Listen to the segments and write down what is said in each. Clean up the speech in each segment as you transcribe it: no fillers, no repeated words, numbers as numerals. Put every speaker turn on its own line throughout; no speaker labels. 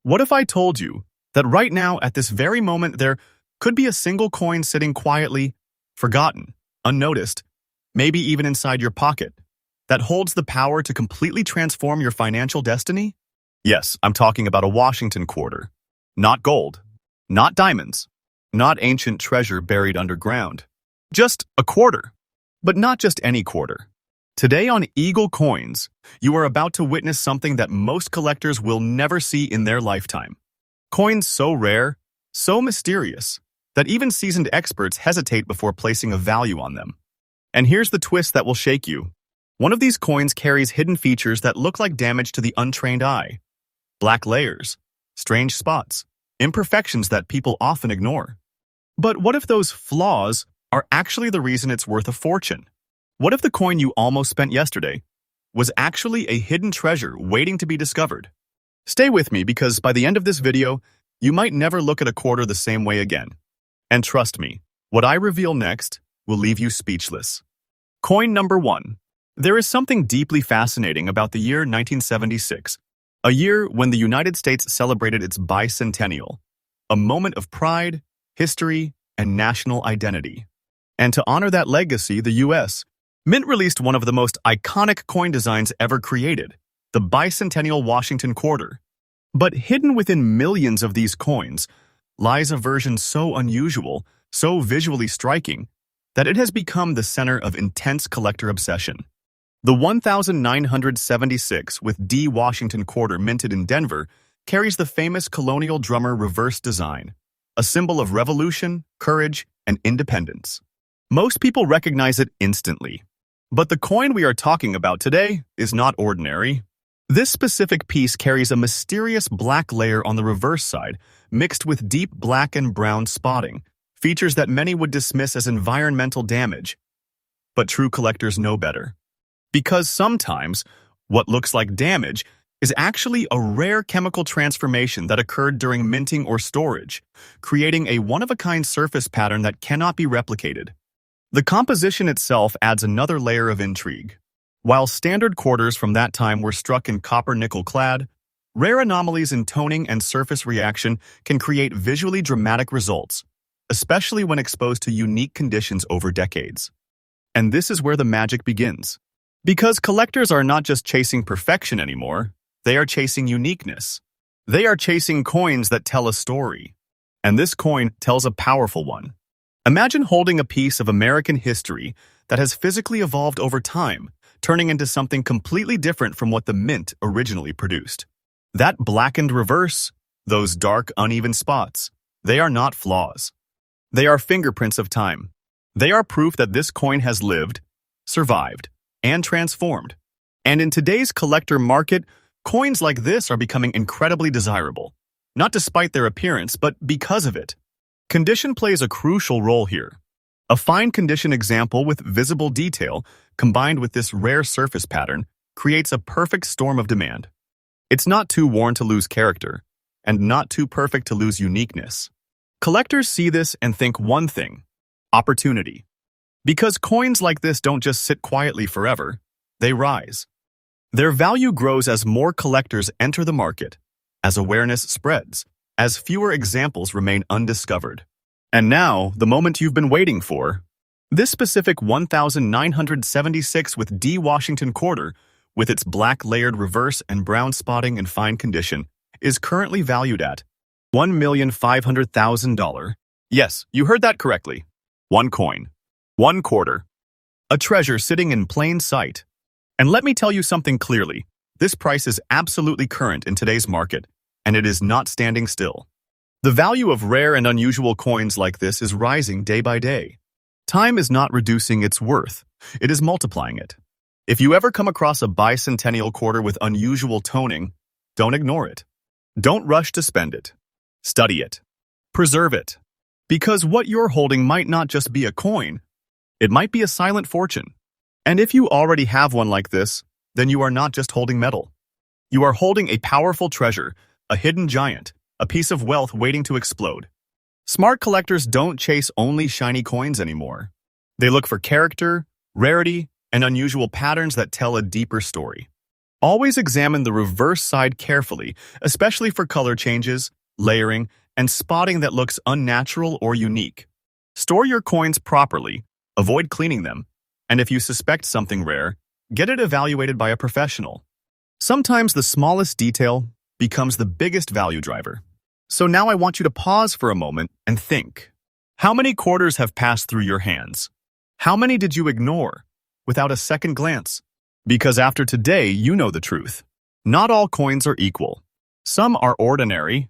What if I told you that right now, at this very moment, there could be a single coin sitting quietly, forgotten, unnoticed, maybe even inside your pocket, that holds the power to completely transform your financial destiny? Yes, I'm talking about a Washington quarter. Not gold, not diamonds, not ancient treasure buried underground. Just a quarter. But not just any quarter. Today on EagleCoins, you are about to witness something that most collectors will never see in their lifetime. Coins so rare, so mysterious, that even seasoned experts hesitate before placing a value on them. And here's the twist that will shake you. One of these coins carries hidden features that look like damage to the untrained eye. Black layers, strange spots, imperfections that people often ignore. But what if those flaws are actually the reason it's worth a fortune? What if the coin you almost spent yesterday was actually a hidden treasure waiting to be discovered? Stay with me because by the end of this video, you might never look at a quarter the same way again. And trust me, what I reveal next will leave you speechless. Coin number 1. There is something deeply fascinating about the year 1976, a year when the United States celebrated its bicentennial, a moment of pride, history, and national identity. And to honor that legacy, the U.S. Mint released one of the most iconic coin designs ever created, the bicentennial Washington quarter. But hidden within millions of these coins lies a version so unusual, so visually striking, that it has become the center of intense collector obsession. The 1976 with D Washington quarter minted in Denver carries the famous colonial drummer reverse design, a symbol of revolution, courage, and independence. Most people recognize it instantly. But the coin we are talking about today is not ordinary. This specific piece carries a mysterious black layer on the reverse side, mixed with deep black and brown spotting, features that many would dismiss as environmental damage. But true collectors know better. Because sometimes, what looks like damage is actually a rare chemical transformation that occurred during minting or storage, creating a one-of-a-kind surface pattern that cannot be replicated. The composition itself adds another layer of intrigue. While standard quarters from that time were struck in copper-nickel clad, rare anomalies in toning and surface reaction can create visually dramatic results, especially when exposed to unique conditions over decades. And this is where the magic begins. Because collectors are not just chasing perfection anymore, they are chasing uniqueness. They are chasing coins that tell a story. And this coin tells a powerful one. Imagine holding a piece of American history that has physically evolved over time, turning into something completely different from what the mint originally produced. That blackened reverse, those dark, uneven spots, they are not flaws. They are fingerprints of time. They are proof that this coin has lived, survived, and transformed. And in today's collector market, coins like this are becoming incredibly desirable, not despite their appearance, but because of it. Condition plays a crucial role here. A fine condition example with visible detail combined with this rare surface pattern creates a perfect storm of demand. It's not too worn to lose character, and not too perfect to lose uniqueness. Collectors see this and think one thing: opportunity. Because coins like this don't just sit quietly forever, they rise. Their value grows as more collectors enter the market, as awareness spreads, as fewer examples remain undiscovered. And now, the moment you've been waiting for. This specific 1976 with D Washington quarter, with its black layered reverse and brown spotting in fine condition, is currently valued at $1,500,000. Yes, you heard that correctly. One coin. One quarter. A treasure sitting in plain sight. And let me tell you something clearly. This price is absolutely current in today's market, and it is not standing still. The value of rare and unusual coins like this is rising day by day. Time is not reducing its worth, it is multiplying it. If you ever come across a bicentennial quarter with unusual toning, don't ignore it. Don't rush to spend it. Study it. Preserve it. Because what you're holding might not just be a coin, it might be a silent fortune. And if you already have one like this, then you are not just holding metal. You are holding a powerful treasure, a hidden giant, a piece of wealth waiting to explode. Smart collectors don't chase only shiny coins anymore. They look for character, rarity, and unusual patterns that tell a deeper story. Always examine the reverse side carefully, especially for color changes, layering, and spotting that looks unnatural or unique. Store your coins properly, avoid cleaning them, and if you suspect something rare, get it evaluated by a professional. Sometimes the smallest detail becomes the biggest value driver. So now I want you to pause for a moment and think. How many quarters have passed through your hands? How many did you ignore without a second glance? Because after today, you know the truth. Not all coins are equal. Some are ordinary,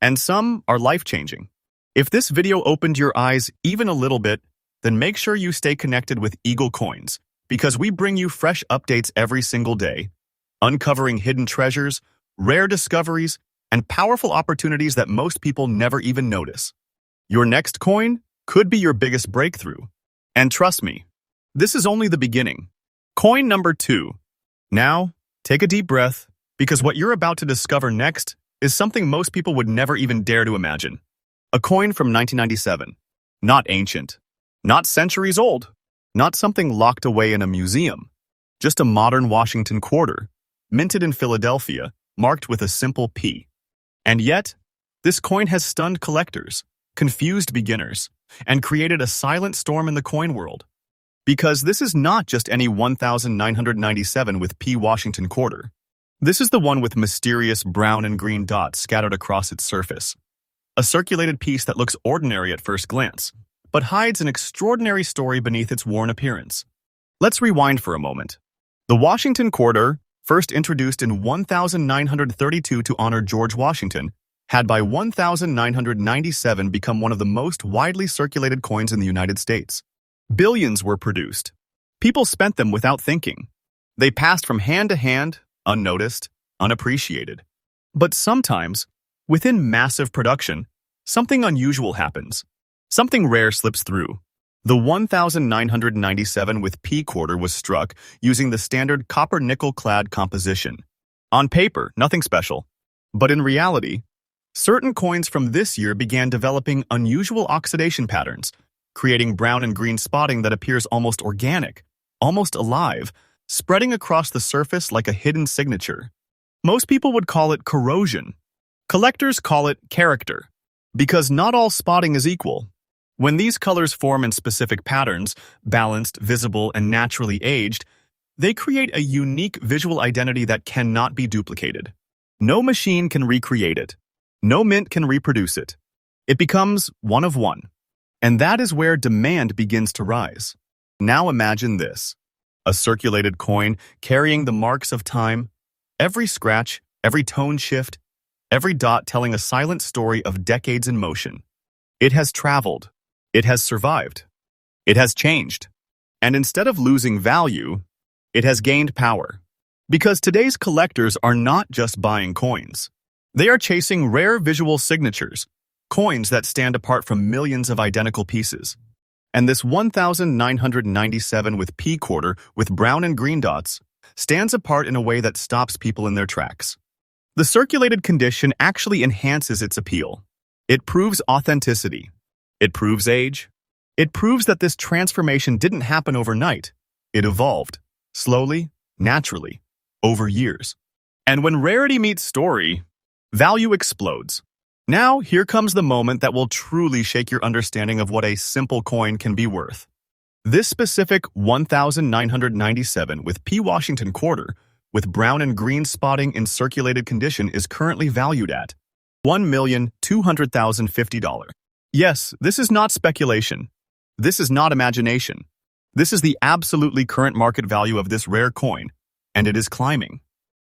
and some are life-changing. If this video opened your eyes even a little bit, then make sure you stay connected with EagleCoins, because we bring you fresh updates every single day, uncovering hidden treasures, rare discoveries, and powerful opportunities that most people never even notice. Your next coin could be your biggest breakthrough. And trust me, this is only the beginning. Coin number 2. Now, take a deep breath, because what you're about to discover next is something most people would never even dare to imagine. A coin from 1997. Not ancient. Not centuries old. Not something locked away in a museum. Just a modern Washington quarter, minted in Philadelphia, marked with a simple P. And yet, this coin has stunned collectors, confused beginners, and created a silent storm in the coin world. Because this is not just any 1997 with P Washington quarter. This is the one with mysterious brown and green dots scattered across its surface. A circulated piece that looks ordinary at first glance, but hides an extraordinary story beneath its worn appearance. Let's rewind for a moment. The Washington quarter, first introduced in 1932 to honor George Washington, had by 1997 become one of the most widely circulated coins in the United States. Billions were produced. People spent them without thinking. They passed from hand to hand, unnoticed, unappreciated. But sometimes, within massive production, something unusual happens. Something rare slips through. The 1997 with P quarter was struck using the standard copper-nickel-clad composition. On paper, nothing special. But in reality, certain coins from this year began developing unusual oxidation patterns, creating brown and green spotting that appears almost organic, almost alive, spreading across the surface like a hidden signature. Most people would call it corrosion. Collectors call it character, because not all spotting is equal. When these colors form in specific patterns, balanced, visible, and naturally aged, they create a unique visual identity that cannot be duplicated. No machine can recreate it. No mint can reproduce it. It becomes one of one. And that is where demand begins to rise. Now imagine this. A circulated coin carrying the marks of time, every scratch, every tone shift, every dot telling a silent story of decades in motion. It has traveled. It has survived. It has changed. And instead of losing value, it has gained power. Because today's collectors are not just buying coins. They are chasing rare visual signatures, coins that stand apart from millions of identical pieces. And this 1997 with P quarter with brown and green dots stands apart in a way that stops people in their tracks. The circulated condition actually enhances its appeal. It proves authenticity. It proves age. It proves that this transformation didn't happen overnight. It evolved, slowly, naturally, over years. And when rarity meets story, value explodes. Now, here comes the moment that will truly shake your understanding of what a simple coin can be worth. This specific 1997 with P Washington quarter with brown and green spotting in circulated condition is currently valued at $1,200,050. Yes, this is not speculation. This is not imagination. This is the absolutely current market value of this rare coin, and it is climbing.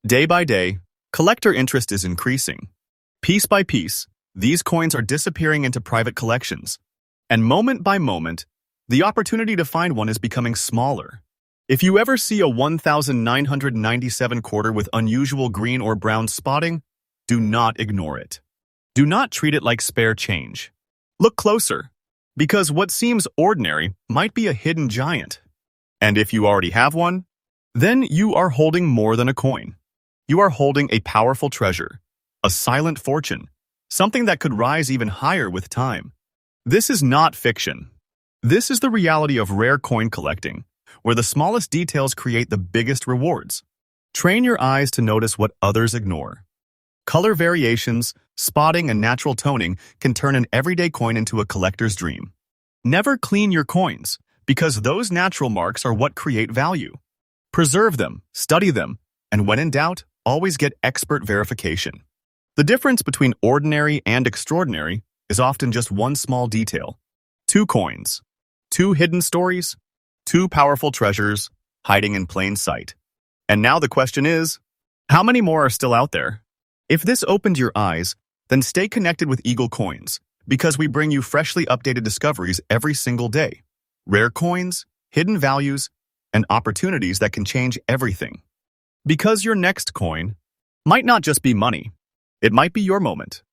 Day by day, collector interest is increasing. Piece by piece, these coins are disappearing into private collections, and moment by moment, the opportunity to find one is becoming smaller. If you ever see a 1997 quarter with unusual green or brown spotting, do not ignore it. Do not treat it like spare change. Look closer, because what seems ordinary might be a hidden giant. And if you already have one, then you are holding more than a coin. You are holding a powerful treasure. A silent fortune, something that could rise even higher with time. This is not fiction. This is the reality of rare coin collecting, where the smallest details create the biggest rewards. Train your eyes to notice what others ignore. Color variations, spotting, and natural toning can turn an everyday coin into a collector's dream. Never clean your coins, because those natural marks are what create value. Preserve them, study them, and when in doubt, always get expert verification. The difference between ordinary and extraordinary is often just one small detail. 2 coins. 2 hidden stories. 2 powerful treasures hiding in plain sight. And now the question is, how many more are still out there? If this opened your eyes, then stay connected with EagleCoins, because we bring you freshly updated discoveries every single day. Rare coins, hidden values, and opportunities that can change everything. Because your next coin might not just be money, it might be your moment.